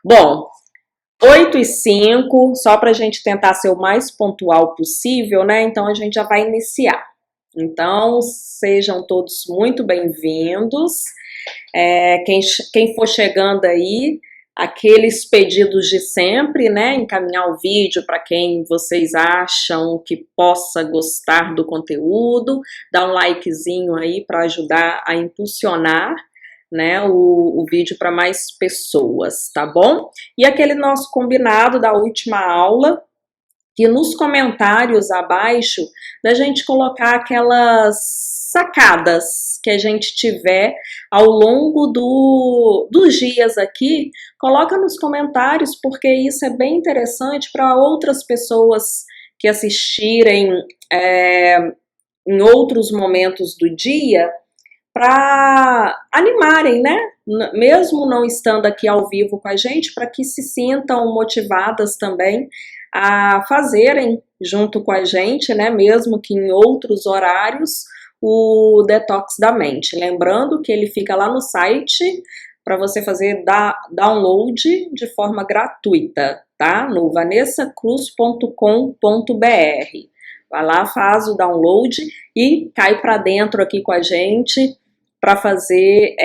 Bom, 8h05, só para a gente tentar ser o mais pontual possível, né? Então a gente já vai iniciar. Então sejam todos muito bem-vindos. Quem for chegando aí, aqueles pedidos de sempre, né? Encaminhar o vídeo para quem vocês acham que possa gostar do conteúdo, dar um likezinho aí para ajudar a impulsionar, né, o vídeo para mais pessoas, tá bom? E aquele nosso combinado da última aula, que nos comentários abaixo, da gente colocar aquelas sacadas que a gente tiver ao longo dos dias aqui, coloca nos comentários, porque isso é bem interessante para outras pessoas que assistirem em outros momentos do dia, para animarem, né? Mesmo não estando aqui ao vivo com a gente, para que se sintam motivadas também a fazerem junto com a gente, né? Mesmo que em outros horários, o detox da mente. Lembrando que ele fica lá no site para você fazer download de forma gratuita, tá? No vanessacruz.com.br. Vai lá, faz o download e cai para dentro aqui com a gente para fazer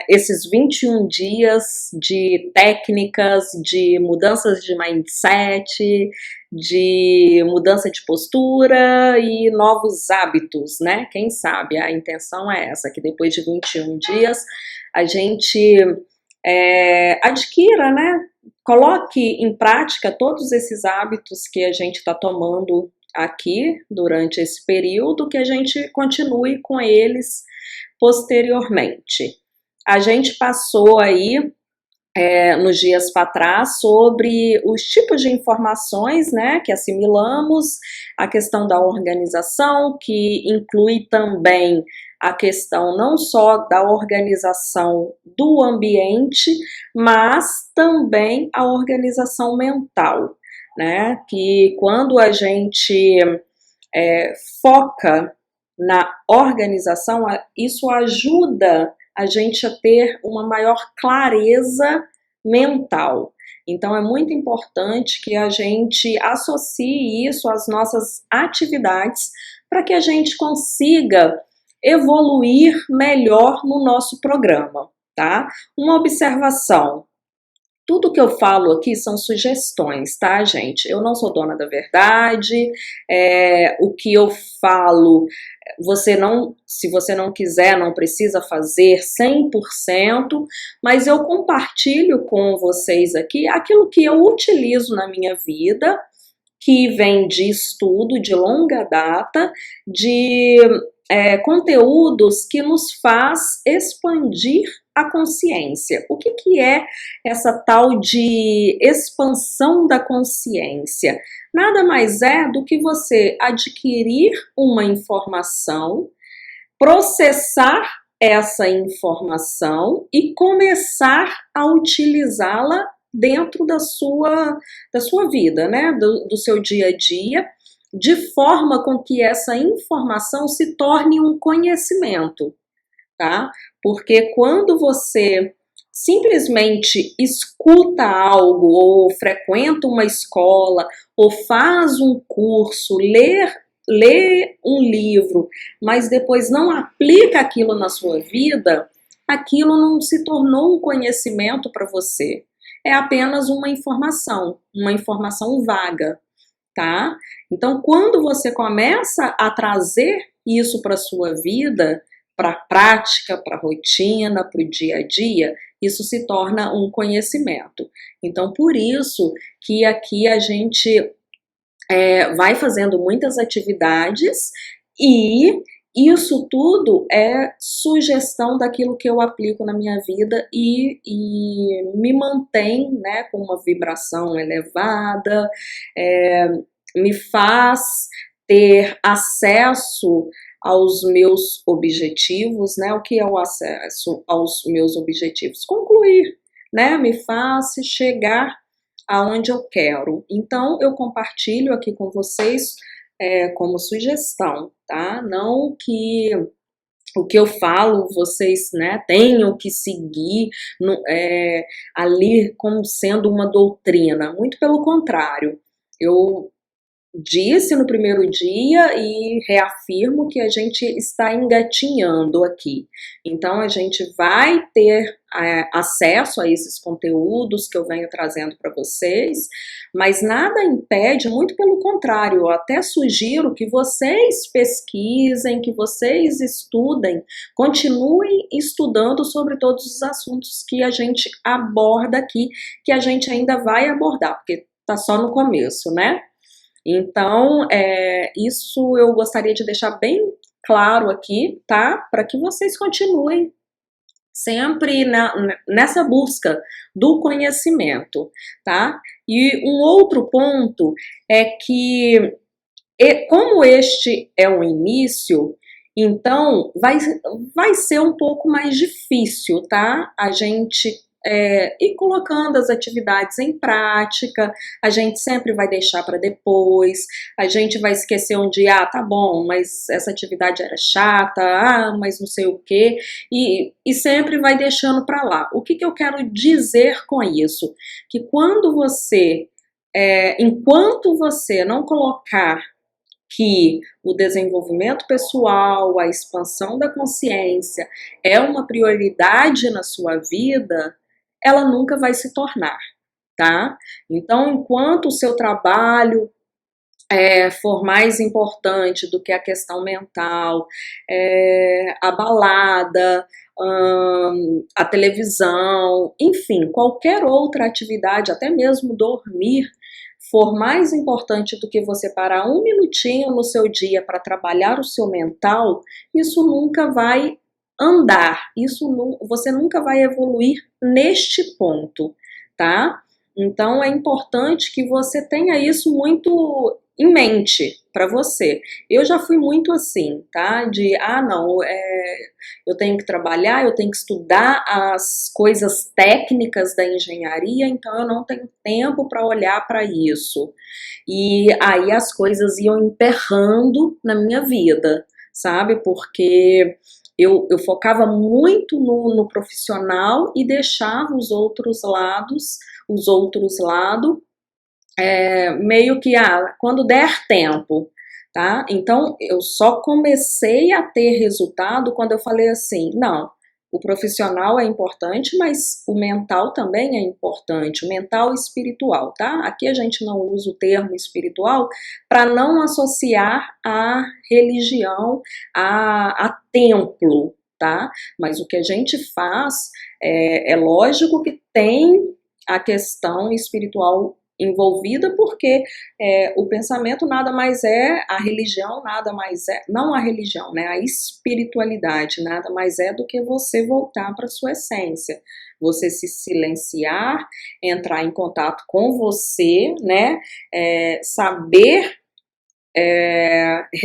esses 21 dias de técnicas, de mudanças de mindset, de mudança de postura e novos hábitos, né? Quem sabe a intenção é essa, que depois de 21 dias a gente adquira, né? Coloque em prática todos esses hábitos que a gente está tomando aqui durante esse período, que a gente continue com eles posteriormente. A gente passou aí nos dias para trás sobre os tipos de informações, né, que assimilamos, a questão da organização, que inclui também a questão não só da organização do ambiente, mas também a organização mental, né, que quando a gente foca na organização, isso ajuda a gente a ter uma maior clareza mental. Então é muito importante que a gente associe isso às nossas atividades para que a gente consiga evoluir melhor no nosso programa, tá? Uma observação. Tudo que eu falo aqui são sugestões, tá, gente? Eu não sou dona da verdade, o que eu falo, se você não quiser, não precisa fazer 100%, mas eu compartilho com vocês aqui aquilo que eu utilizo na minha vida, que vem de estudo de longa data, de conteúdos que nos faz expandir a consciência. O que é essa tal de expansão da consciência? Nada mais é do que você adquirir uma informação, processar essa informação e começar a utilizá-la dentro da sua vida, né? Do seu dia a dia, de forma com que essa informação se torne um conhecimento, tá? Porque quando você simplesmente escuta algo, ou frequenta uma escola, ou faz um curso, lê um livro, mas depois não aplica aquilo na sua vida, aquilo não se tornou um conhecimento para você. É apenas uma informação vaga, tá? Então, quando você começa a trazer isso para a sua vida, para a prática, para a rotina, para o dia a dia, isso se torna um conhecimento. Então, por isso que aqui a gente vai fazendo muitas atividades e isso tudo é sugestão daquilo que eu aplico na minha vida e me mantém, né, com uma vibração elevada, me faz ter acesso aos meus objetivos, né? O que é o acesso aos meus objetivos? Concluir, né? Me faz chegar aonde eu quero. Então, eu compartilho aqui com vocês como sugestão, tá? Não que o que eu falo, vocês, né, tenham que seguir ali como sendo uma doutrina. Muito pelo contrário. Eu disse no primeiro dia e reafirmo que a gente está engatinhando aqui. Então a gente vai ter acesso a esses conteúdos que eu venho trazendo para vocês, mas nada impede, muito pelo contrário, eu até sugiro que vocês pesquisem, que vocês estudem, continuem estudando sobre todos os assuntos que a gente aborda aqui, que a gente ainda vai abordar, porque tá só no começo, né? Então, isso eu gostaria de deixar bem claro aqui, tá? Para que vocês continuem sempre nessa busca do conhecimento, tá? E um outro ponto é que, como este é o início, então vai ser um pouco mais difícil, tá? A gente ir colocando as atividades em prática, a gente sempre vai deixar para depois, a gente vai esquecer um dia, ah, tá bom, mas essa atividade era chata, ah, mas não sei o quê, e sempre vai deixando para lá. O que eu quero dizer com isso? Que quando você, enquanto você não colocar que o desenvolvimento pessoal, a expansão da consciência é uma prioridade na sua vida, ela nunca vai se tornar, tá? Então, enquanto o seu trabalho for mais importante do que a questão mental, a balada, a televisão, enfim, qualquer outra atividade, até mesmo dormir, for mais importante do que você parar um minutinho no seu dia para trabalhar o seu mental, isso nunca vai andar, você nunca vai evoluir neste ponto, tá? Então é importante que você tenha isso muito em mente para você. Eu já fui muito assim, tá? Não, eu tenho que trabalhar, eu tenho que estudar as coisas técnicas da engenharia, então eu não tenho tempo para olhar para isso. E aí as coisas iam emperrando na minha vida, sabe? Porque eu focava muito no profissional e deixava os outros lados meio que, quando der tempo, tá? Então, eu só comecei a ter resultado quando eu falei assim, não, o profissional é importante, mas o mental também é importante, o mental e espiritual, tá? Aqui a gente não usa o termo espiritual para não associar a religião a templo, tá? Mas o que a gente faz, é lógico que tem a questão espiritual envolvida, porque o pensamento nada mais a religião nada mais não a religião, né, a espiritualidade nada mais do que você voltar para sua essência, você se silenciar, entrar em contato com você, né, saber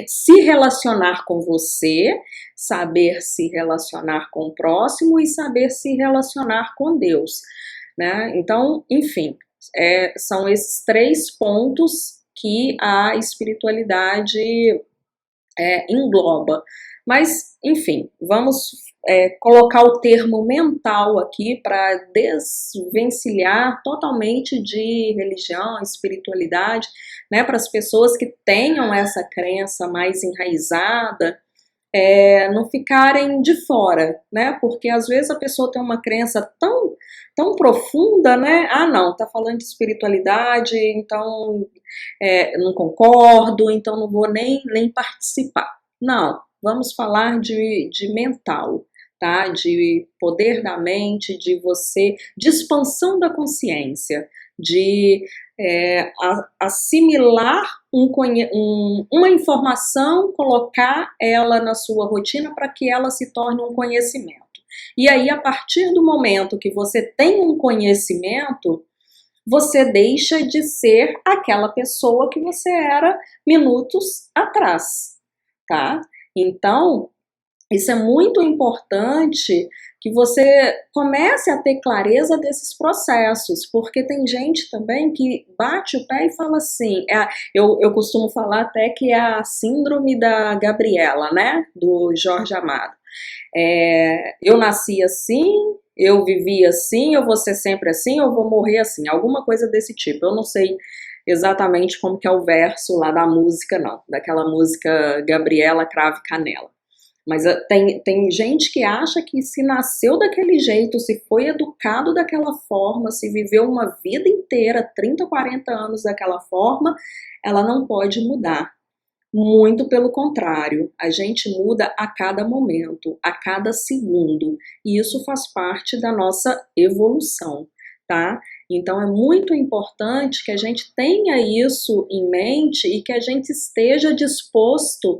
se relacionar com você, saber se relacionar com o próximo e saber se relacionar com Deus, né? Então, enfim, são esses 3 pontos que a espiritualidade engloba. Mas, enfim, vamos colocar o termo mental aqui para desvencilhar totalmente de religião, espiritualidade, né, para as pessoas que tenham essa crença mais enraizada, não ficarem de fora, né? Porque às vezes a pessoa tem uma crença tão profunda, né? Não, tá falando de espiritualidade, então não concordo, então não vou nem participar. Não, vamos falar de mental, tá? De poder da mente, de expansão da consciência, de assimilar uma informação, colocar ela na sua rotina para que ela se torne um conhecimento. E aí, a partir do momento que você tem um conhecimento, você deixa de ser aquela pessoa que você era minutos atrás, tá? Então, isso é muito importante que você comece a ter clareza desses processos, porque tem gente também que bate o pé e fala assim, eu costumo falar até que é a síndrome da Gabriela, né, do Jorge Amado. Eu nasci assim, eu vivi assim, eu vou ser sempre assim, eu vou morrer assim, alguma coisa desse tipo. Eu não sei exatamente como que é o verso lá da música, não, daquela música Gabriela Cravo e Canela. Mas tem gente que acha que se nasceu daquele jeito, se foi educado daquela forma, se viveu uma vida inteira, 30, 40 anos daquela forma, ela não pode mudar. Muito pelo contrário, a gente muda a cada momento, a cada segundo, e isso faz parte da nossa evolução, tá? Então é muito importante que a gente tenha isso em mente e que a gente esteja disposto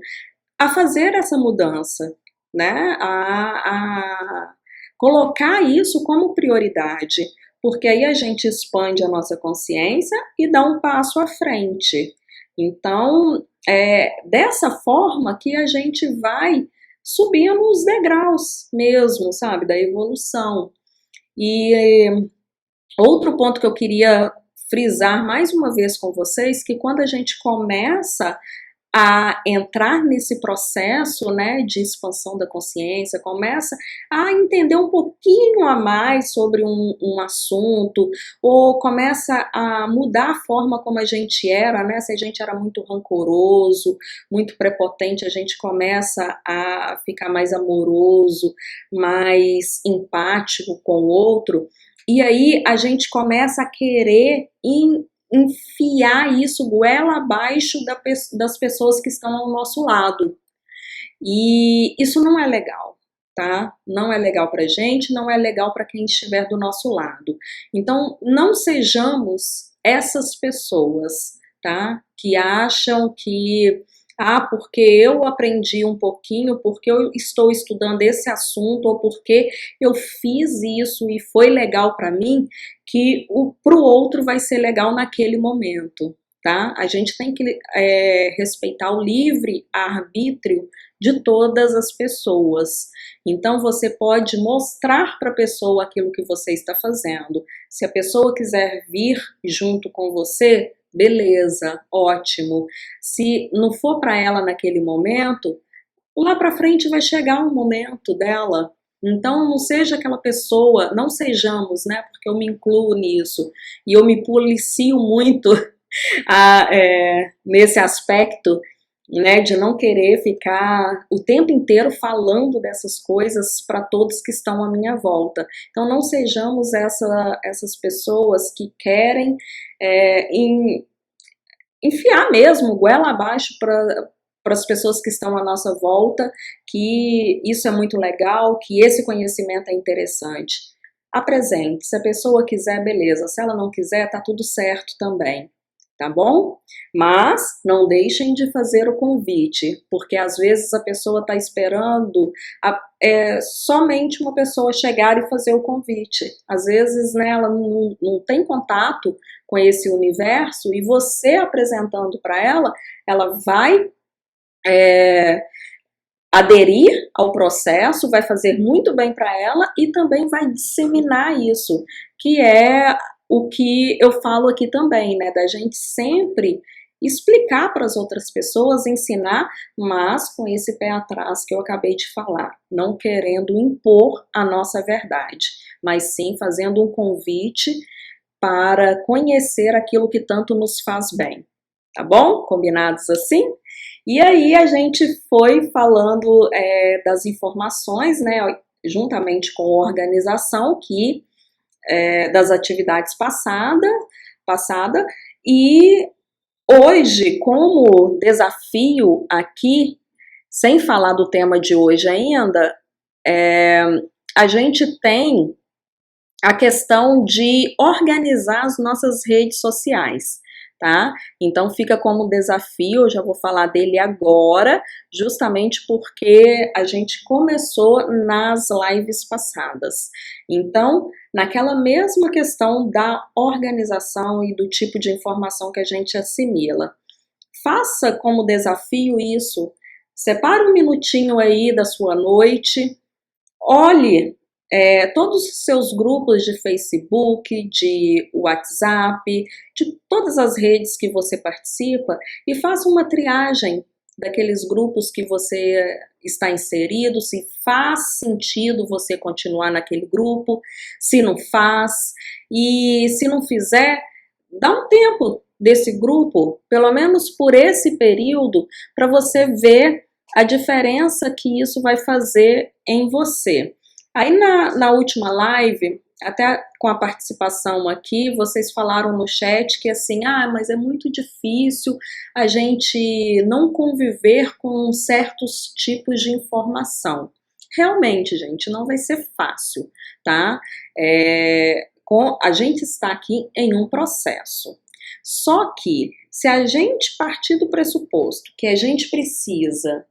a fazer essa mudança, né? A colocar isso como prioridade, porque aí a gente expande a nossa consciência e dá um passo à frente. Então, é dessa forma que a gente vai subindo os degraus mesmo, sabe, da evolução. E outro ponto que eu queria frisar mais uma vez com vocês, que quando a gente começa a entrar nesse processo, né, de expansão da consciência, começa a entender um pouquinho a mais sobre um assunto, ou começa a mudar a forma como a gente era, né, se a gente era muito rancoroso, muito prepotente, a gente começa a ficar mais amoroso, mais empático com o outro, e aí a gente começa a querer enfiar isso goela abaixo das pessoas que estão ao nosso lado. E isso não é legal, tá? Não é legal pra gente, não é legal para quem estiver do nosso lado. Então, não sejamos essas pessoas, tá? Que acham que porque eu aprendi um pouquinho, porque eu estou estudando esse assunto, ou porque eu fiz isso e foi legal para mim, que para o outro vai ser legal naquele momento, tá? A gente tem que respeitar o livre arbítrio de todas as pessoas. Então você pode mostrar para a pessoa aquilo que você está fazendo. Se a pessoa quiser vir junto com você, beleza, ótimo. Se não for para ela naquele momento, lá para frente vai chegar um momento dela. Então não seja aquela pessoa, não sejamos, né? Porque eu me incluo nisso e eu me policio muito nesse aspecto, né, de não querer ficar o tempo inteiro falando dessas coisas para todos que estão à minha volta. Então não sejamos essas pessoas que querem enfiar mesmo goela abaixo para as pessoas que estão à nossa volta, que isso é muito legal, que esse conhecimento é interessante. Apresente, se a pessoa quiser, beleza, se ela não quiser, tá tudo certo também, tá bom? Mas não deixem de fazer o convite, porque às vezes a pessoa está esperando somente uma pessoa chegar e fazer o convite. Às vezes, né, ela não tem contato com esse universo, e você apresentando para ela, ela vai aderir ao processo, vai fazer muito bem para ela e também vai disseminar isso, que é o que eu falo aqui também, né, da gente sempre explicar para as outras pessoas, ensinar, mas com esse pé atrás que eu acabei de falar, não querendo impor a nossa verdade, mas sim fazendo um convite para conhecer aquilo que tanto nos faz bem, tá bom? Combinados assim? E aí a gente foi falando das informações, né, juntamente com a organização das atividades passada, e hoje, como desafio aqui, sem falar do tema de hoje ainda, a gente tem a questão de organizar as nossas redes sociais, tá? Então fica como desafio, eu já vou falar dele agora, justamente porque a gente começou nas lives passadas. Então, naquela mesma questão da organização e do tipo de informação que a gente assimila, faça como desafio isso, separe um minutinho aí da sua noite, olhe todos os seus grupos de Facebook, de WhatsApp, de todas as redes que você participa, e faça uma triagem daqueles grupos que você está inserido, se faz sentido você continuar naquele grupo, se não faz, e se não fizer, dá um tempo desse grupo, pelo menos por esse período, para você ver a diferença que isso vai fazer em você. Aí na última live, até com a participação aqui, vocês falaram no chat que assim, mas é muito difícil a gente não conviver com certos tipos de informação. Realmente, gente, não vai ser fácil, tá? A gente está aqui em um processo. Só que, se a gente partir do pressuposto que a gente precisa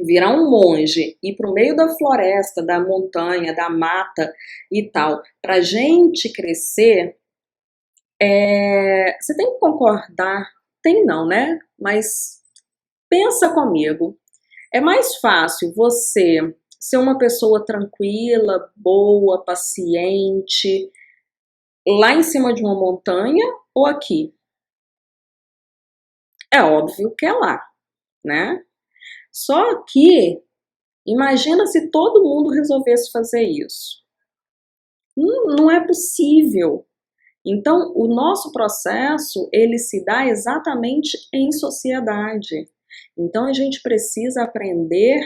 virar um monge, ir para o meio da floresta, da montanha, da mata e tal, para a gente crescer, você tem que concordar, tem não, né? Mas pensa comigo, é mais fácil você ser uma pessoa tranquila, boa, paciente, lá em cima de uma montanha ou aqui? É óbvio que é lá, né? Só que, imagina se todo mundo resolvesse fazer isso. Não é possível. Então, o nosso processo, ele se dá exatamente em sociedade. Então, a gente precisa aprender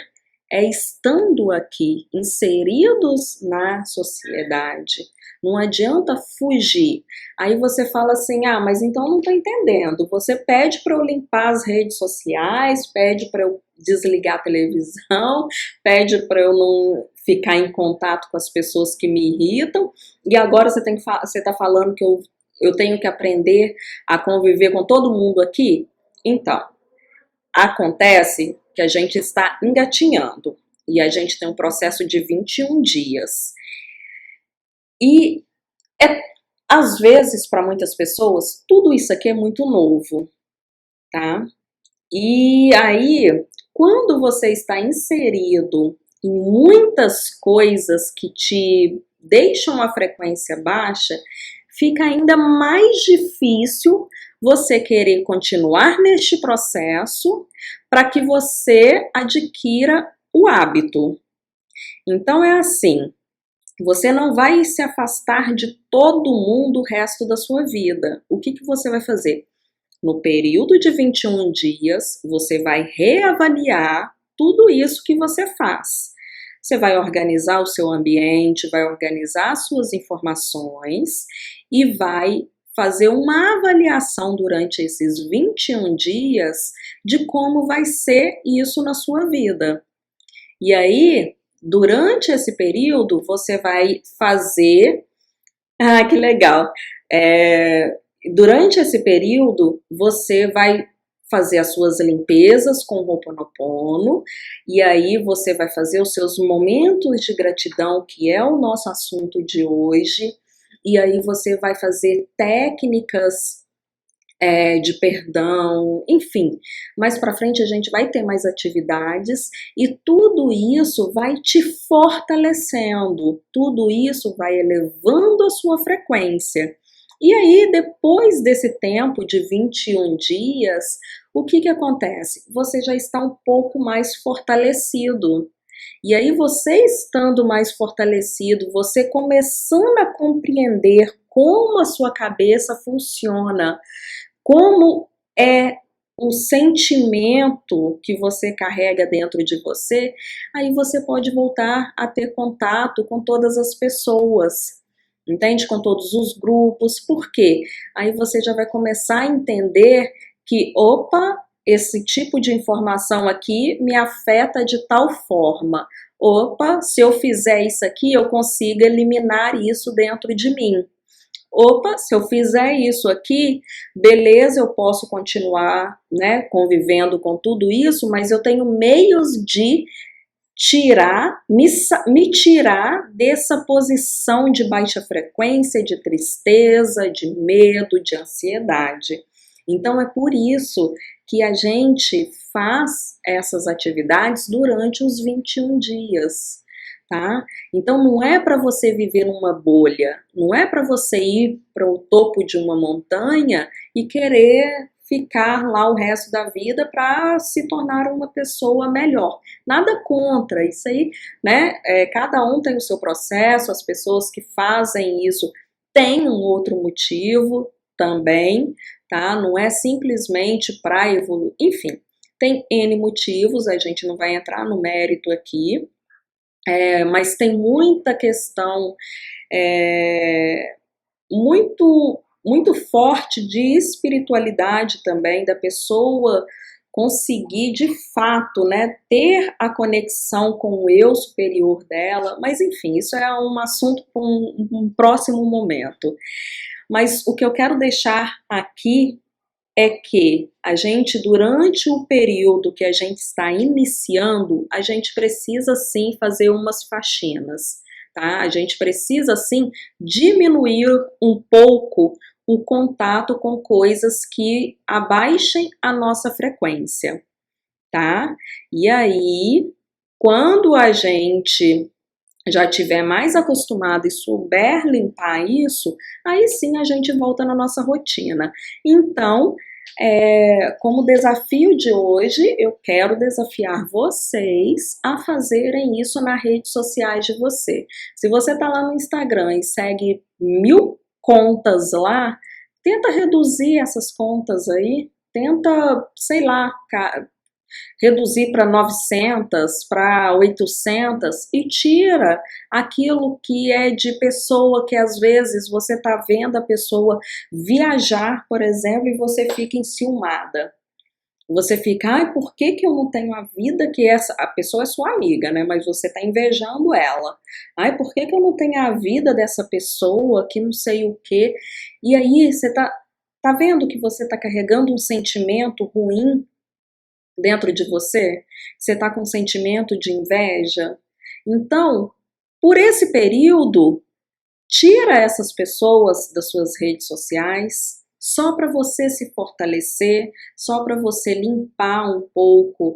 estando aqui, inseridos na sociedade. Não adianta fugir. Aí você fala assim, mas então não estou entendendo. Você pede para eu limpar as redes sociais, pede para eu desligar a televisão, pede para eu não ficar em contato com as pessoas que me irritam, e agora você está falando que eu tenho que aprender a conviver com todo mundo aqui? Então, acontece que a gente está engatinhando e a gente tem um processo de 21 dias. E às vezes, para muitas pessoas, tudo isso aqui é muito novo, tá? E aí, quando você está inserido em muitas coisas que te deixam a frequência baixa, fica ainda mais difícil você querer continuar neste processo para que você adquira o hábito. Então é assim, você não vai se afastar de todo mundo o resto da sua vida. O que você vai fazer? No período de 21 dias, você vai reavaliar tudo isso que você faz. Você vai organizar o seu ambiente, vai organizar as suas informações e vai fazer uma avaliação durante esses 21 dias de como vai ser isso na sua vida. E aí, durante esse período, você vai fazer... que legal! Durante esse período, você vai fazer as suas limpezas com o Ho'oponopono, e aí você vai fazer os seus momentos de gratidão, que é o nosso assunto de hoje, e aí você vai fazer técnicas de perdão, enfim. Mais pra frente a gente vai ter mais atividades e tudo isso vai te fortalecendo, tudo isso vai elevando a sua frequência. E aí, depois desse tempo de 21 dias, o que acontece? Você já está um pouco mais fortalecido. E aí, você estando mais fortalecido, você começando a compreender como a sua cabeça funciona, como é o sentimento que você carrega dentro de você, aí você pode voltar a ter contato com todas as pessoas. Entende? Com todos os grupos. Por quê? Aí você já vai começar a entender que, opa, esse tipo de informação aqui me afeta de tal forma. Opa, se eu fizer isso aqui, eu consigo eliminar isso dentro de mim. Opa, se eu fizer isso aqui, beleza, eu posso continuar, né, convivendo com tudo isso, mas eu tenho meios de me tirar dessa posição de baixa frequência, de tristeza, de medo, de ansiedade. Então é por isso que a gente faz essas atividades durante os 21 dias, tá? Então não é para você viver numa bolha, não é para você ir para o topo de uma montanha e querer ficar lá o resto da vida para se tornar uma pessoa melhor. Nada contra isso aí, né? Cada um tem o seu processo, as pessoas que fazem isso têm um outro motivo também, tá? Não é simplesmente para evoluir, enfim, tem N motivos, a gente não vai entrar no mérito aqui, mas tem muita questão muito forte de espiritualidade também, da pessoa conseguir de fato, né, ter a conexão com o eu superior dela, mas enfim, isso é um assunto para um próximo momento. Mas o que eu quero deixar aqui é que a gente, durante o período que a gente está iniciando, a gente precisa sim fazer umas faxinas, tá? A gente precisa sim diminuir um pouco o contato com coisas que abaixem a nossa frequência, tá? E aí, quando a gente já tiver mais acostumado e souber limpar isso, aí sim a gente volta na nossa rotina. Então, como desafio de hoje, eu quero desafiar vocês a fazerem isso nas redes sociais de você. Se você tá lá no Instagram e segue 1000 contas lá, tenta reduzir essas contas aí, tenta, sei lá, reduzir para 900, para 800 e tira aquilo que é de pessoa que às vezes você tá vendo a pessoa viajar, por exemplo, e você fica enciumada. Você fica, ai, por que que eu não tenho a vida que a pessoa é sua amiga, né? Mas você tá invejando ela. Ai, por que que eu não tenho a vida dessa pessoa que não sei o quê? E aí você tá vendo que você tá carregando um sentimento ruim dentro de você? Você está com um sentimento de inveja? Então, por esse período, tira essas pessoas das suas redes sociais, só para você se fortalecer, só para você limpar um pouco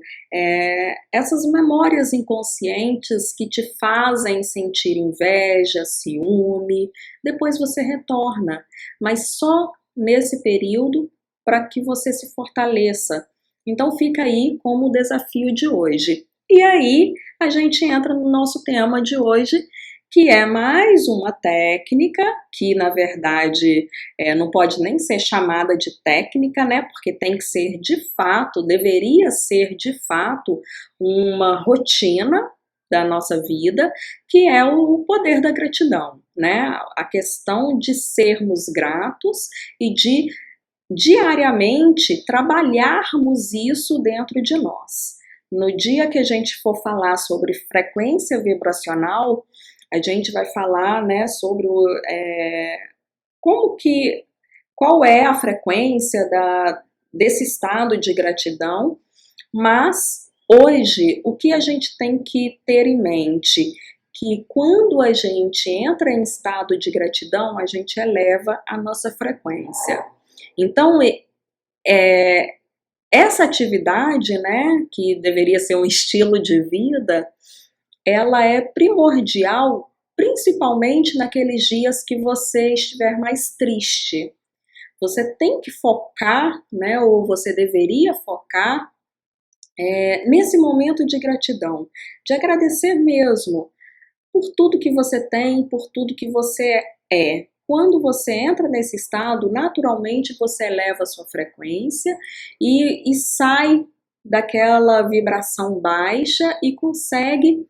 essas memórias inconscientes que te fazem sentir inveja, ciúme. Depois você retorna, mas só nesse período para que você se fortaleça. Então fica aí como o desafio de hoje. E aí a gente entra no nosso tema de hoje, que é mais uma técnica, que na verdade não pode nem ser chamada de técnica, né? Porque tem que ser de fato, deveria ser de fato uma rotina da nossa vida, que é o poder da gratidão, né? A questão de sermos gratos e de diariamente trabalharmos isso dentro de nós. No dia que a gente for falar sobre frequência vibracional, a gente vai falar, né, sobre qual é a frequência desse estado de gratidão, mas hoje o que a gente tem que ter em mente? Que quando a gente entra em estado de gratidão, a gente eleva a nossa frequência. Então, essa atividade, né, que deveria ser um estilo de vida, ela é primordial, principalmente naqueles dias que você estiver mais triste. Você tem que focar, né, ou você deveria focar nesse momento de gratidão, de agradecer mesmo por tudo que você tem, por tudo que você é. Quando você entra nesse estado, naturalmente você eleva a sua frequência e sai daquela vibração baixa e consegue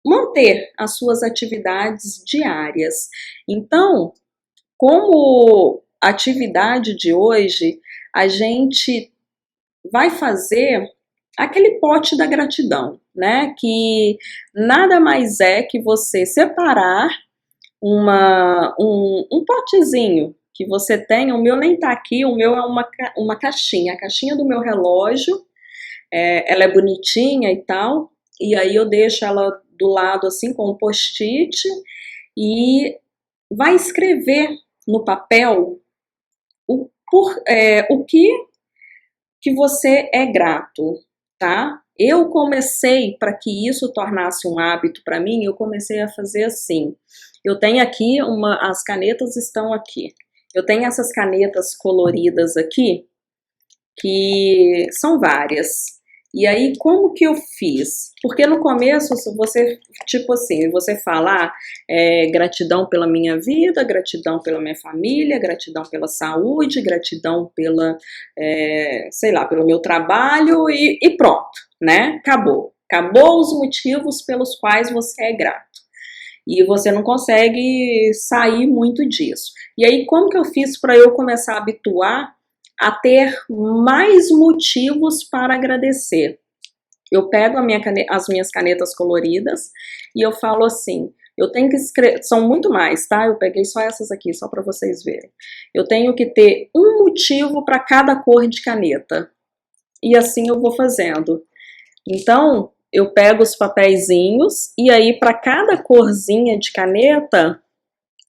manter as suas atividades diárias. Então, como atividade de hoje, a gente vai fazer aquele pote da gratidão, né? Que nada mais é que você separar um potezinho que você tem. O meu nem tá aqui, o meu é uma caixinha, a caixinha do meu relógio, ela é bonitinha e tal, e aí eu deixo ela do lado assim com um post-it e vai escrever no papel o que você é grato, tá? Eu comecei, para que isso tornasse um hábito para mim, eu comecei a fazer assim. Eu tenho aqui as canetas estão aqui. Eu tenho essas canetas coloridas aqui, que são várias. E aí, como que eu fiz? Porque no começo, você, tipo assim, você fala, gratidão pela minha vida, gratidão pela minha família, gratidão pela saúde, gratidão pela, sei lá, pelo meu trabalho e pronto, né? Acabou. Acabou os motivos pelos quais você é grato. E você não consegue sair muito disso. E aí, como que eu fiz para eu começar a habituar a ter mais motivos para agradecer? Eu pego as minhas canetas coloridas e eu falo assim, eu tenho que escrever, são muito mais, tá? Eu peguei só essas aqui, só para vocês verem. Eu tenho que ter um motivo para cada cor de caneta. E assim eu vou fazendo. Então, eu pego os papeizinhos e aí para cada corzinha de caneta,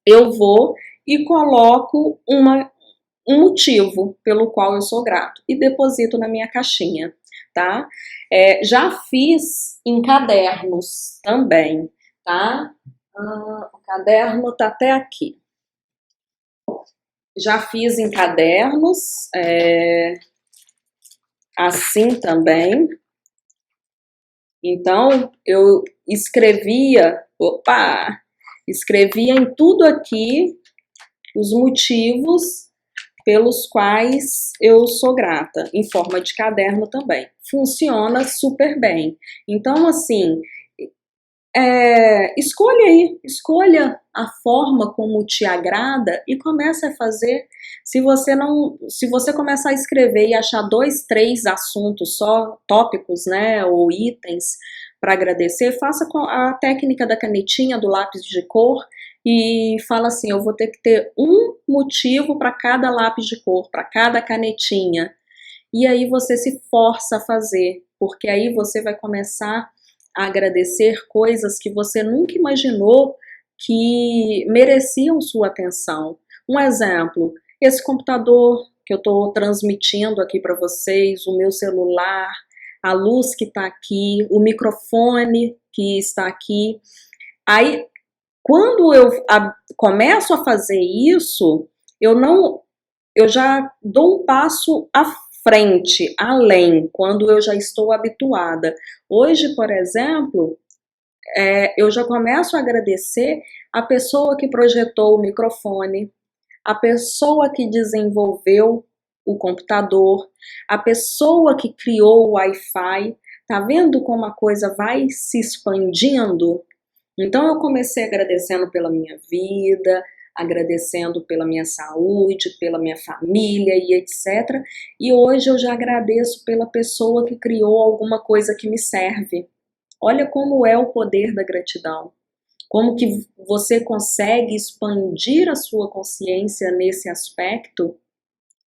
eu vou e coloco um motivo pelo qual eu sou grato e deposito na minha caixinha, tá? Já fiz em cadernos também, tá? O caderno tá até aqui. Já fiz em cadernos, assim também. Então, eu escrevia em tudo aqui os motivos pelos quais eu sou grata, em forma de caderno também. Funciona super bem. Então, assim, escolha aí, escolha a forma como te agrada e comece a fazer. Se você começar a escrever e achar 2, 3 assuntos só, tópicos, né, ou itens para agradecer, faça com a técnica da canetinha, do lápis de cor, e fala assim, eu vou ter que ter um motivo para cada lápis de cor, para cada canetinha. E aí você se força a fazer, porque aí você vai começar a agradecer coisas que você nunca imaginou que mereciam sua atenção. Um exemplo, esse computador que eu estou transmitindo aqui para vocês, o meu celular, a luz que está aqui, o microfone que está aqui. Aí, quando eu começo a fazer isso, eu já dou um passo à frente, além, quando eu já estou habituada. Hoje, por exemplo, eu já começo a agradecer a pessoa que projetou o microfone, a pessoa que desenvolveu o computador, a pessoa que criou o Wi-Fi. Tá vendo como a coisa vai se expandindo? Então eu comecei agradecendo pela minha vida, agradecendo pela minha saúde, pela minha família e etc. E hoje eu já agradeço pela pessoa que criou alguma coisa que me serve. Olha como é o poder da gratidão. Como que você consegue expandir a sua consciência nesse aspecto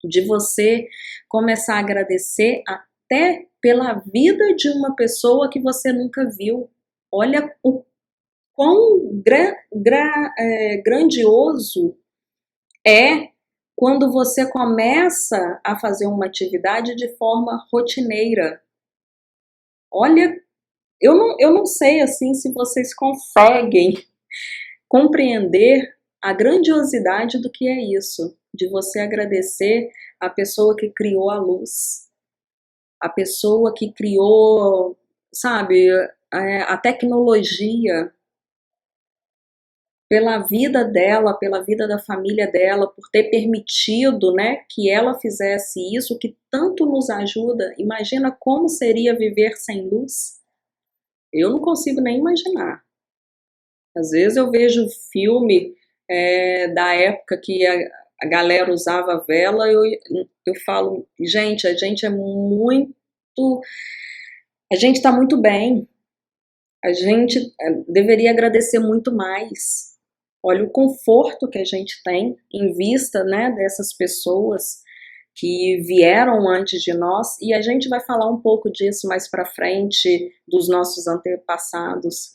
de você começar a agradecer até pela vida de uma pessoa que você nunca viu. Olha o quão grandioso é quando você começa a fazer uma atividade de forma rotineira. Olha, eu não sei assim se vocês conseguem compreender a grandiosidade do que é isso, de você agradecer a pessoa que criou a luz, a pessoa que criou, sabe, a tecnologia, pela vida dela, pela vida da família dela, por ter permitido, né, que ela fizesse isso, que tanto nos ajuda. Imagina como seria viver sem luz? Eu não consigo nem imaginar. Às vezes eu vejo filme da época que a galera usava vela, eu falo, gente, a gente está muito bem. A gente deveria agradecer muito mais. Olha o conforto que a gente tem em vista, né, dessas pessoas que vieram antes de nós, e a gente vai falar um pouco disso mais para frente, dos nossos antepassados.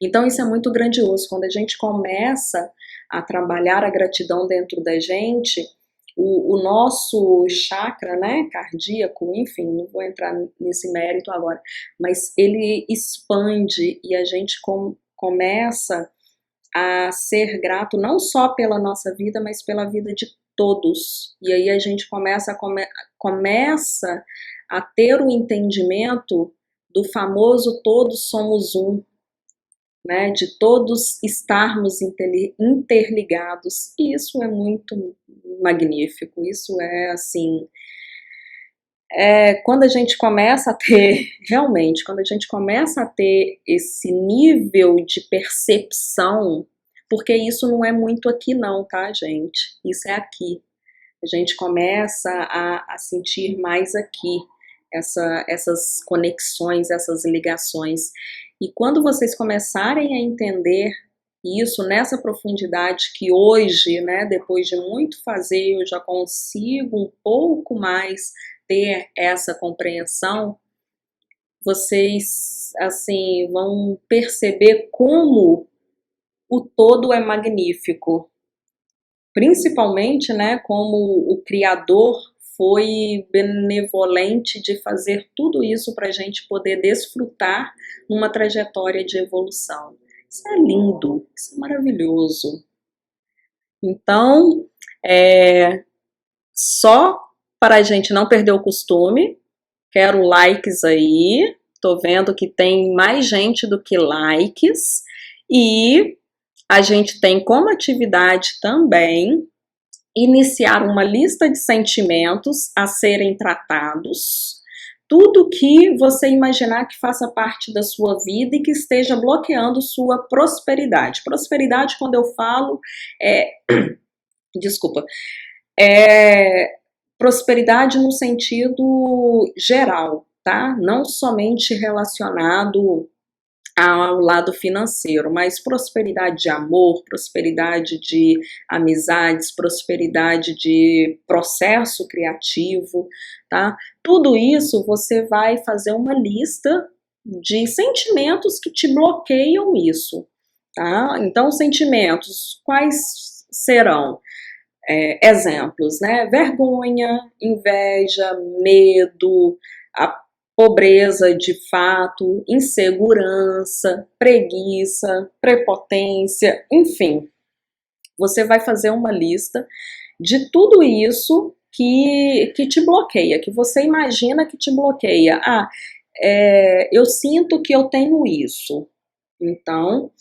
Então isso é muito grandioso, quando a gente começa a trabalhar a gratidão dentro da gente, o nosso chakra, né, cardíaco, enfim, não vou entrar nesse mérito agora, mas ele expande e a gente começa a ser grato não só pela nossa vida, mas pela vida de todos. E aí a gente começa a ter o entendimento do famoso todos somos um, né, de todos estarmos interligados. E isso é muito magnífico, isso é assim, quando a gente começa a ter, realmente, quando a gente começa a ter esse nível de percepção, porque isso não é muito aqui não, tá, gente? Isso é aqui. A gente começa a sentir mais aqui essas conexões, essas ligações. E quando vocês começarem a entender isso nessa profundidade que hoje, né, depois de muito fazer, eu já consigo um pouco mais ter essa compreensão, vocês, assim, vão perceber como o todo é magnífico. Principalmente, né, como o Criador foi benevolente de fazer tudo isso para a gente poder desfrutar numa trajetória de evolução. Isso é lindo, isso é maravilhoso. Então, só para a gente não perder o costume, quero likes aí, tô vendo que tem mais gente do que likes, e a gente tem como atividade também iniciar uma lista de sentimentos a serem tratados, tudo que você imaginar que faça parte da sua vida e que esteja bloqueando sua prosperidade. Prosperidade, quando eu falo, desculpa, prosperidade no sentido geral, tá? Não somente relacionado ao lado financeiro, mas prosperidade de amor, prosperidade de amizades, prosperidade de processo criativo, tá? Tudo isso você vai fazer uma lista de sentimentos que te bloqueiam isso, tá? Então, sentimentos, quais serão? Exemplos, né? Vergonha, inveja, medo, a pobreza de fato, insegurança, preguiça, prepotência, enfim. Você vai fazer uma lista de tudo isso que te bloqueia, que você imagina que te bloqueia. Eu sinto que eu tenho isso. Então,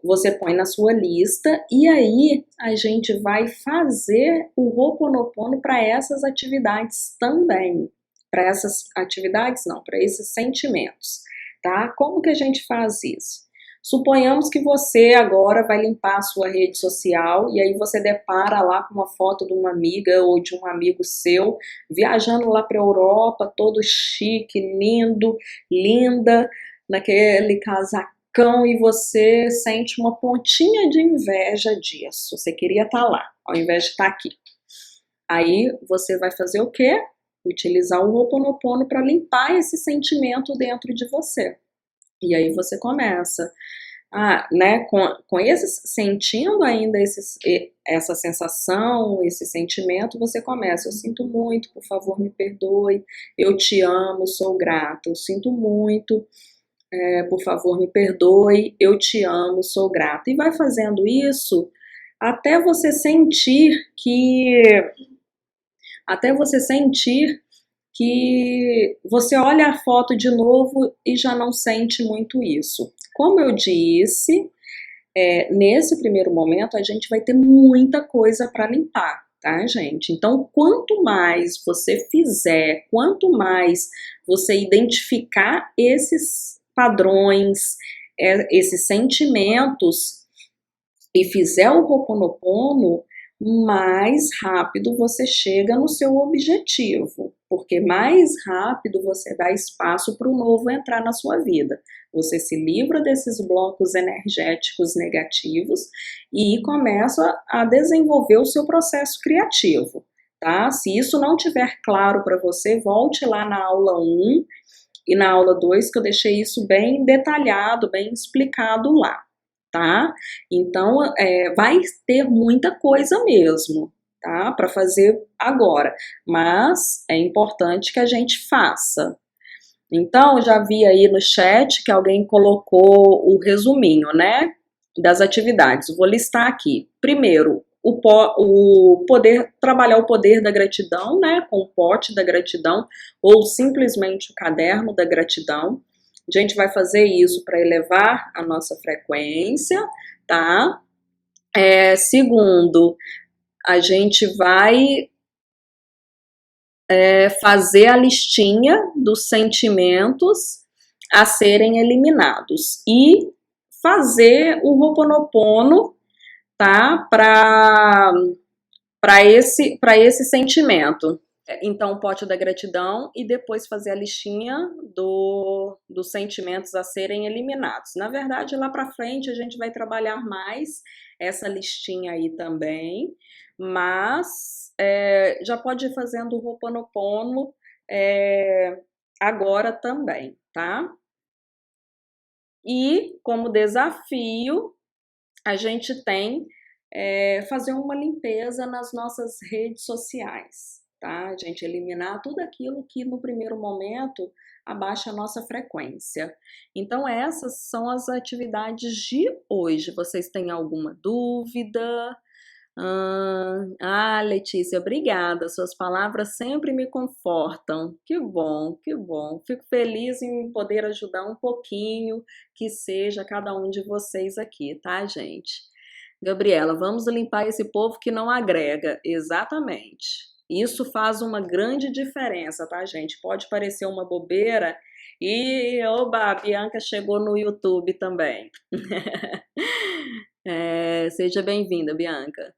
você põe na sua lista e aí a gente vai fazer o Ho'oponopono para essas atividades também. Para essas atividades não, para esses sentimentos, tá? Como que a gente faz isso? Suponhamos que você agora vai limpar a sua rede social e aí você depara lá com uma foto de uma amiga ou de um amigo seu viajando lá para a Europa, todo chique, lindo, linda, naquele casaco, e você sente uma pontinha de inveja disso. Você queria estar lá, ao invés de estar aqui. Aí você vai fazer o quê? Utilizar o Ho'oponopono para limpar esse sentimento dentro de você. E aí você começa né, sentindo ainda essa sensação, esse sentimento, você começa, eu sinto muito, por favor me perdoe, eu te amo, sou grata, eu sinto muito, por favor me perdoe, eu te amo, sou grata. E vai fazendo isso até você sentir que você olha a foto de novo e já não sente muito isso. Como eu disse, nesse primeiro momento a gente vai ter muita coisa para limpar, tá, gente? Então, quanto mais você fizer, quanto mais você identificar esses padrões, esses sentimentos e fizer o Ho'oponopono, mais rápido você chega no seu objetivo, porque mais rápido você dá espaço para o novo entrar na sua vida. Você se livra desses blocos energéticos negativos e começa a desenvolver o seu processo criativo, tá? Se isso não tiver claro para você, volte lá na aula 1 e na aula 2, que eu deixei isso bem detalhado, bem explicado lá, tá? Então, vai ter muita coisa mesmo, tá? Para fazer agora, mas é importante que a gente faça. Então, já vi aí no chat que alguém colocou o resuminho, né? Das atividades. Vou listar aqui. Primeiro, o poder, trabalhar o poder da gratidão, né, com o pote da gratidão, ou simplesmente o caderno da gratidão. A gente vai fazer isso para elevar a nossa frequência, tá? Segundo, a gente vai fazer a listinha dos sentimentos a serem eliminados e fazer o Ho'oponopono, tá? Para esse sentimento. Então, o pote da gratidão e depois fazer a listinha dos sentimentos a serem eliminados. Na verdade, lá para frente a gente vai trabalhar mais essa listinha aí também, mas já pode ir fazendo o Ho'oponopono agora também, tá? E como desafio, a gente tem fazer uma limpeza nas nossas redes sociais, tá? A gente eliminar tudo aquilo que no primeiro momento abaixa a nossa frequência. Então essas são as atividades de hoje. Vocês têm alguma dúvida? Letícia, obrigada. Suas palavras sempre me confortam. Que bom, que bom. Fico feliz em poder ajudar um pouquinho, que seja cada um de vocês aqui, tá, gente? Gabriela, vamos limpar esse povo que não agrega. Exatamente. Isso faz uma grande diferença, tá, gente? Pode parecer uma bobeira. E, oba, a Bianca chegou no YouTube também. Seja bem-vinda, Bianca.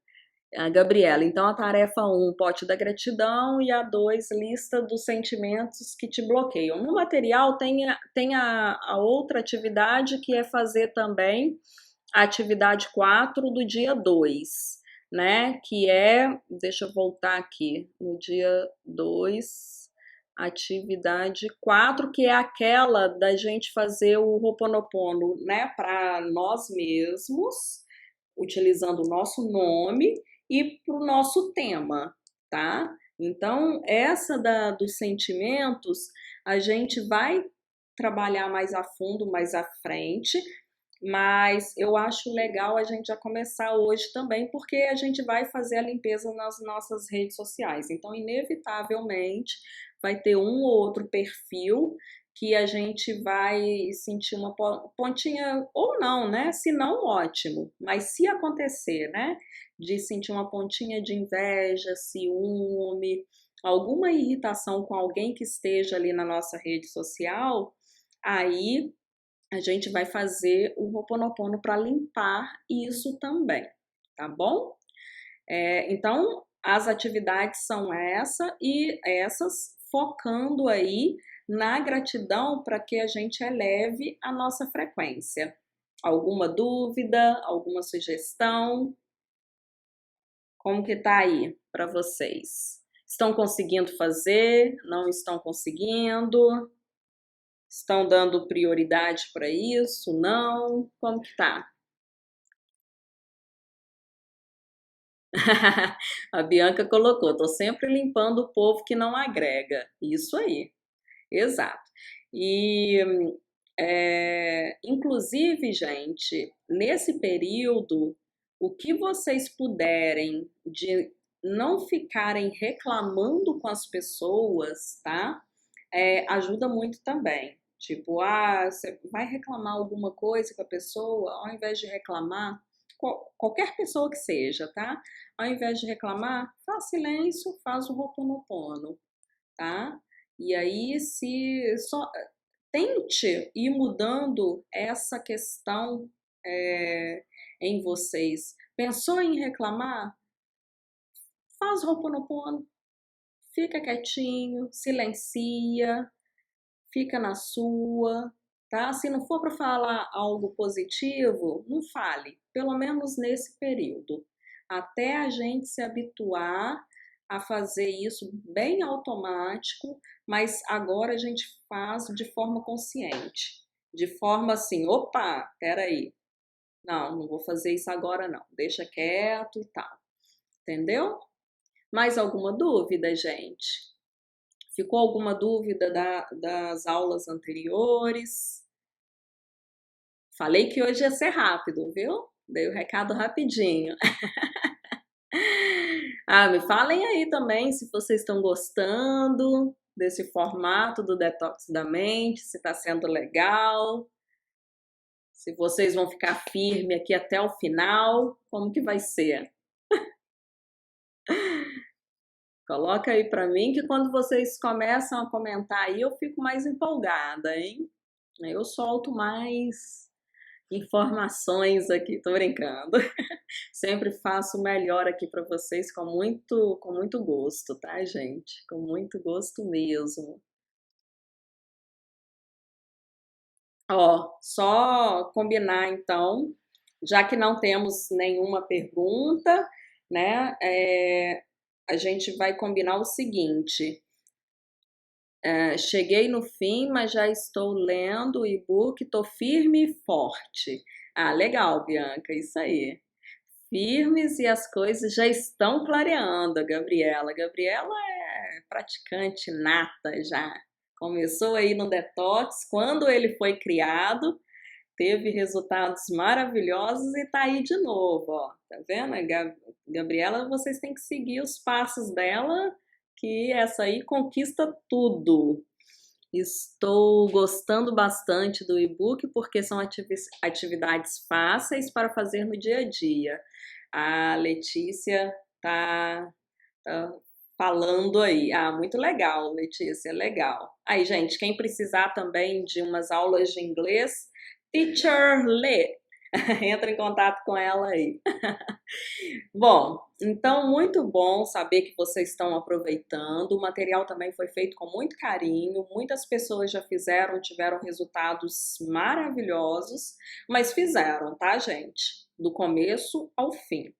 A Gabriela, então a tarefa 1, pote da gratidão, e a 2, lista dos sentimentos que te bloqueiam. No material tem a outra atividade, que é fazer também a atividade 4 do dia 2, né? Que deixa eu voltar aqui, no dia 2, atividade 4, que é aquela da gente fazer o Ho'oponopono, né? Para nós mesmos, utilizando o nosso nome e para o nosso tema, tá? Então, essa dos sentimentos, a gente vai trabalhar mais a fundo, mais à frente, mas eu acho legal a gente já começar hoje também, porque a gente vai fazer a limpeza nas nossas redes sociais. Então, inevitavelmente, vai ter um ou outro perfil que a gente vai sentir uma pontinha, ou não, né? Se não, ótimo. Mas se acontecer, né? De sentir uma pontinha de inveja, ciúme, alguma irritação com alguém que esteja ali na nossa rede social, aí a gente vai fazer o Ho'oponopono para limpar isso também, tá bom? Então, as atividades são essas, focando aí na gratidão para que a gente eleve a nossa frequência. Alguma dúvida, alguma sugestão? Como que tá aí para vocês? Estão conseguindo fazer? Não estão conseguindo? Estão dando prioridade para isso? Não? Como que tá? A Bianca colocou, tô sempre limpando o povo que não agrega. Isso aí, exato. E, inclusive, gente, nesse período, o que vocês puderem de não ficarem reclamando com as pessoas, tá? Ajuda muito também. Tipo, você vai reclamar alguma coisa com a pessoa, ao invés de reclamar, qualquer pessoa que seja, tá? Ao invés de reclamar, faz silêncio, faz o Ho'oponopono, tá? E aí, tente ir mudando essa questão em vocês. Pensou em reclamar? Faz o Ho'oponopono, fica quietinho, silencia, fica na sua, tá? Se não for para falar algo positivo, não fale, pelo menos nesse período, até a gente se habituar a fazer isso bem automático, mas agora a gente faz de forma consciente, de forma assim, opa, peraí, não vou fazer isso agora não, deixa quieto e tal, entendeu? Mais alguma dúvida, gente? Ficou alguma dúvida das aulas anteriores? Falei que hoje ia ser rápido, viu? Dei o recado rapidinho. Ah, me falem aí também se vocês estão gostando desse formato do Detox da Mente, se está sendo legal, se vocês vão ficar firme aqui até o final, como que vai ser? Coloca aí para mim que quando vocês começam a comentar aí eu fico mais empolgada, hein? Aí eu solto mais informações aqui, tô brincando. Sempre faço o melhor aqui para vocês com muito gosto, tá, gente? Com muito gosto mesmo. Ó, só combinar então, já que não temos nenhuma pergunta, né? A gente vai combinar o seguinte. Cheguei no fim, mas já estou lendo o e-book, tô firme e forte. Ah, legal, Bianca, isso aí. Firmes e as coisas já estão clareando, a Gabriela. A Gabriela é praticante nata já. Começou aí no detox, quando ele foi criado, teve resultados maravilhosos e tá aí de novo, ó. Tá vendo? Gabriela, vocês têm que seguir os passos dela, que essa aí conquista tudo. Estou gostando bastante do e-book porque são atividades fáceis para fazer no dia a dia. A Letícia tá falando aí. Ah, muito legal, Letícia, legal. Aí, gente, quem precisar também de umas aulas de inglês, Teacher Lê, entra em contato com ela aí. Bom, então muito bom saber que vocês estão aproveitando. O material também foi feito com muito carinho. Muitas pessoas já fizeram, tiveram resultados maravilhosos, mas fizeram, tá, gente? Do começo ao fim.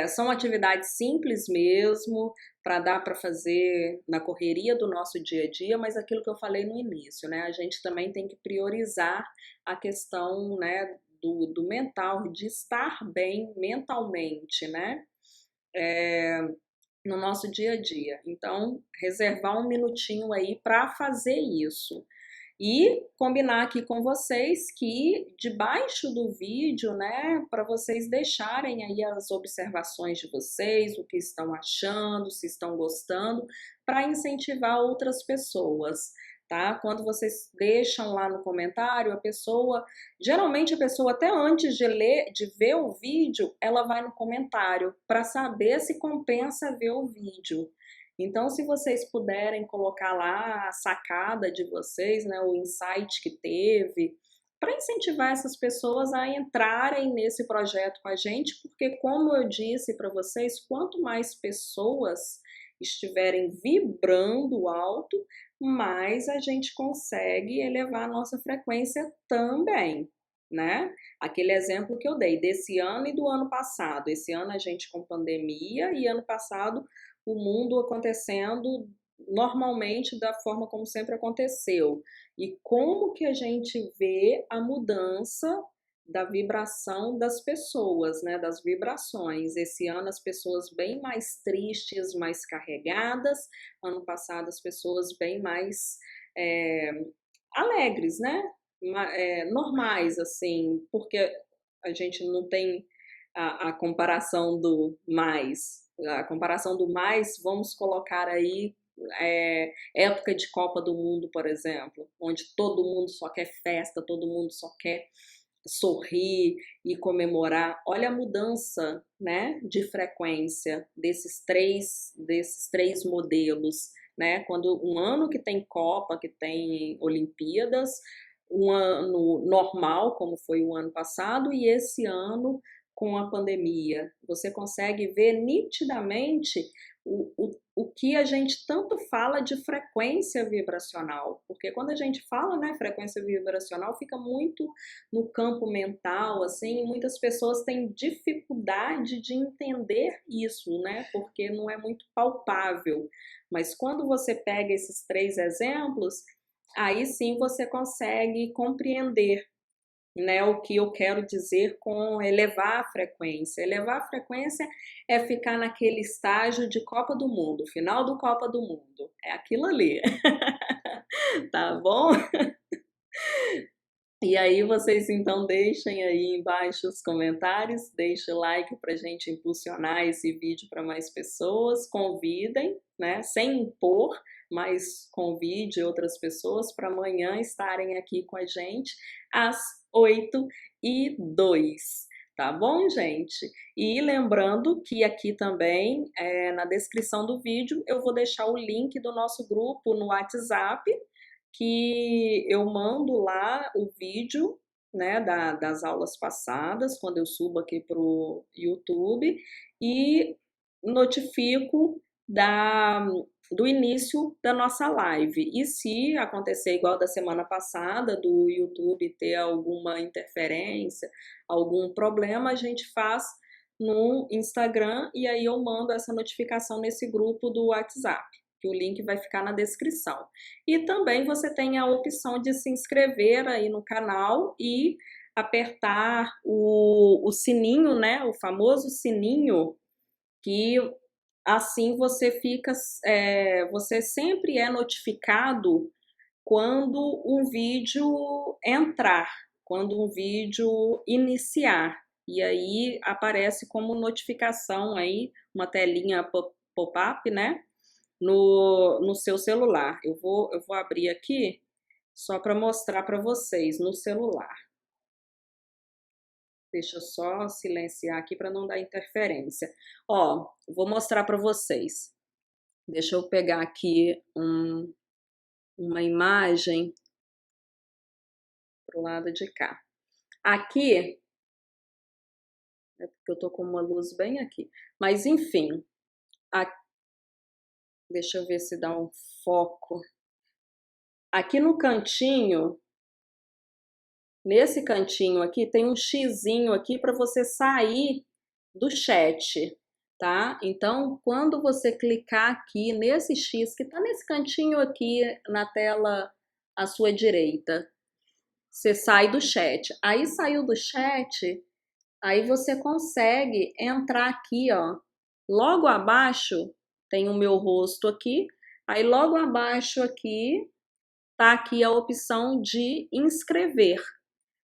São atividades simples mesmo, para dar para fazer na correria do nosso dia a dia, mas aquilo que eu falei no início, né? A gente também tem que priorizar a questão, né, do mental, de estar bem mentalmente, né? É, no nosso dia a dia. Então, reservar um minutinho aí para fazer isso. E combinar aqui com vocês que debaixo do vídeo, né, para vocês deixarem aí as observações de vocês, o que estão achando, se estão gostando, para incentivar outras pessoas, tá? Quando vocês deixam lá no comentário, geralmente a pessoa até antes de ler, de ver o vídeo, ela vai no comentário para saber se compensa ver o vídeo. Então, se vocês puderem colocar lá a sacada de vocês, né, o insight que teve, para incentivar essas pessoas a entrarem nesse projeto com a gente, porque, como eu disse para vocês, quanto mais pessoas estiverem vibrando alto, mais a gente consegue elevar a nossa frequência também, né? Aquele exemplo que eu dei desse ano e do ano passado. Esse ano a gente com pandemia e ano passado o mundo acontecendo normalmente da forma como sempre aconteceu. E como que a gente vê a mudança da vibração das pessoas, né, das vibrações. Esse ano as pessoas bem mais tristes, mais carregadas. Ano passado as pessoas bem mais é, alegres, né, normais, assim, porque a gente não tem a comparação do mais. A comparação do mais, vamos colocar aí época de Copa do Mundo, por exemplo, onde todo mundo só quer festa, todo mundo só quer sorrir e comemorar. Olha a mudança, né, de frequência desses três modelos, né? Quando um ano que tem Copa, que tem Olimpíadas, um ano normal, como foi o ano passado, e esse ano com a pandemia. Você consegue ver nitidamente o que a gente tanto fala de frequência vibracional, porque quando a gente fala, né, frequência vibracional, fica muito no campo mental, assim, muitas pessoas têm dificuldade de entender isso, né, porque não é muito palpável. Mas quando você pega esses três exemplos, aí sim você consegue compreender, né, o que eu quero dizer com elevar a frequência. Elevar a frequência é ficar naquele estágio de Copa do Mundo, final do Copa do Mundo. É aquilo ali. Tá bom? E aí vocês então deixem aí embaixo os comentários, deixem o like para a gente impulsionar esse vídeo para mais pessoas, convidem, né, sem impor, mas convide outras pessoas para amanhã estarem aqui com a gente às 8h02. Tá bom, gente? E lembrando que aqui também, na descrição do vídeo, eu vou deixar o link do nosso grupo no WhatsApp, que eu mando lá o vídeo, né, das aulas passadas, quando eu subo aqui para o YouTube, e notifico do início da nossa live. E se acontecer igual da semana passada, do YouTube ter alguma interferência, algum problema, a gente faz no Instagram e aí eu mando essa notificação nesse grupo do WhatsApp, que o link vai ficar na descrição. E também você tem a opção de se inscrever aí no canal e apertar o sininho, né, o famoso sininho, que assim você fica, você sempre é notificado quando um vídeo entrar, quando um vídeo iniciar. E aí aparece como notificação aí, uma telinha pop-up, né, no seu celular. Eu vou abrir aqui só para mostrar para vocês no celular. Deixa eu só silenciar aqui para não dar interferência. Ó, vou mostrar para vocês. Deixa eu pegar aqui uma imagem pro lado de cá. Aqui, é porque eu tô com uma luz bem aqui. Mas enfim, deixa eu ver se dá um foco. Aqui no cantinho, nesse cantinho aqui, tem um xizinho aqui para você sair do chat, tá? Então, quando você clicar aqui nesse X, que tá nesse cantinho aqui na tela à sua direita, você sai do chat. Aí saiu do chat, aí você consegue entrar aqui, ó. Logo abaixo tem o meu rosto aqui, aí logo abaixo aqui tá aqui a opção de inscrever.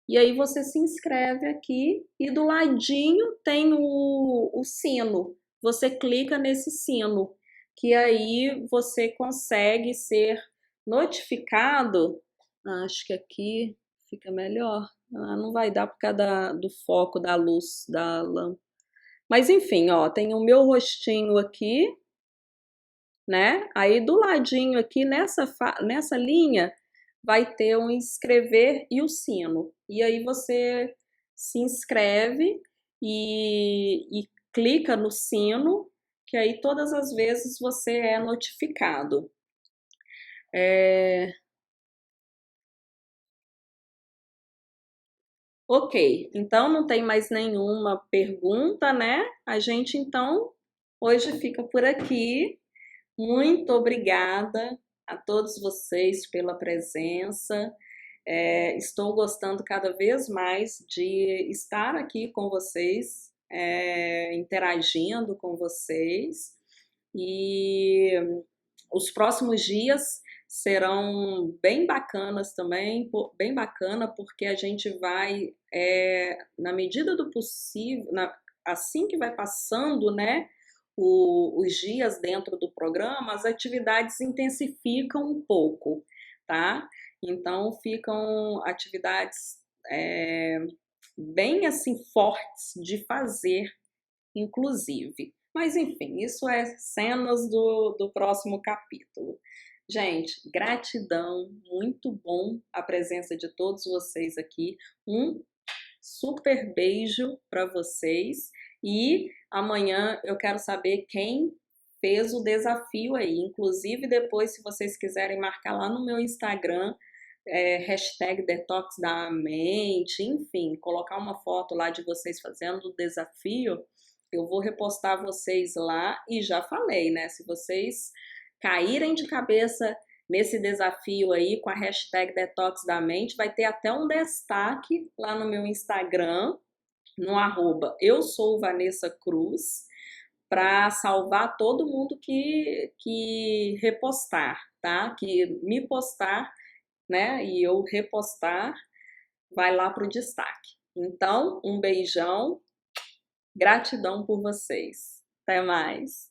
E aí você se inscreve aqui e do ladinho tem o sino. Você clica nesse sino, que aí você consegue ser notificado. Acho que aqui fica melhor. Não vai dar por causa do foco da luz da lâmpada. Mas enfim, ó, tem o meu rostinho aqui, né? Aí do ladinho aqui, nessa linha, vai ter um inscrever e o sino. E aí você se inscreve e clica no sino, que aí todas as vezes você é notificado. Ok, então não tem mais nenhuma pergunta, né? A gente então hoje fica por aqui. Muito obrigada a todos vocês pela presença. Estou gostando cada vez mais de estar aqui com vocês, interagindo com vocês. E os próximos dias serão bem bacanas também, bem bacana, porque a gente vai, na medida do possível, assim que vai passando, né, os dias dentro do programa, as atividades intensificam um pouco, tá? Então ficam atividades bem assim fortes de fazer, inclusive. Mas enfim, isso é cenas do próximo capítulo. Gente, gratidão, muito bom a presença de todos vocês aqui. Um super beijo para vocês e amanhã eu quero saber quem fez o desafio aí. Inclusive, depois, se vocês quiserem marcar lá no meu Instagram, hashtag Detox da Mente, enfim, colocar uma foto lá de vocês fazendo o desafio, eu vou repostar vocês lá e já falei, né? Se vocês caírem de cabeça nesse desafio aí com a hashtag Detox da Mente, vai ter até um destaque lá no meu Instagram, no @ eu sou Vanessa Cruz, para salvar todo mundo que repostar, tá? Que me postar, né? E eu repostar vai lá para o destaque. Então, um beijão, gratidão por vocês. Até mais!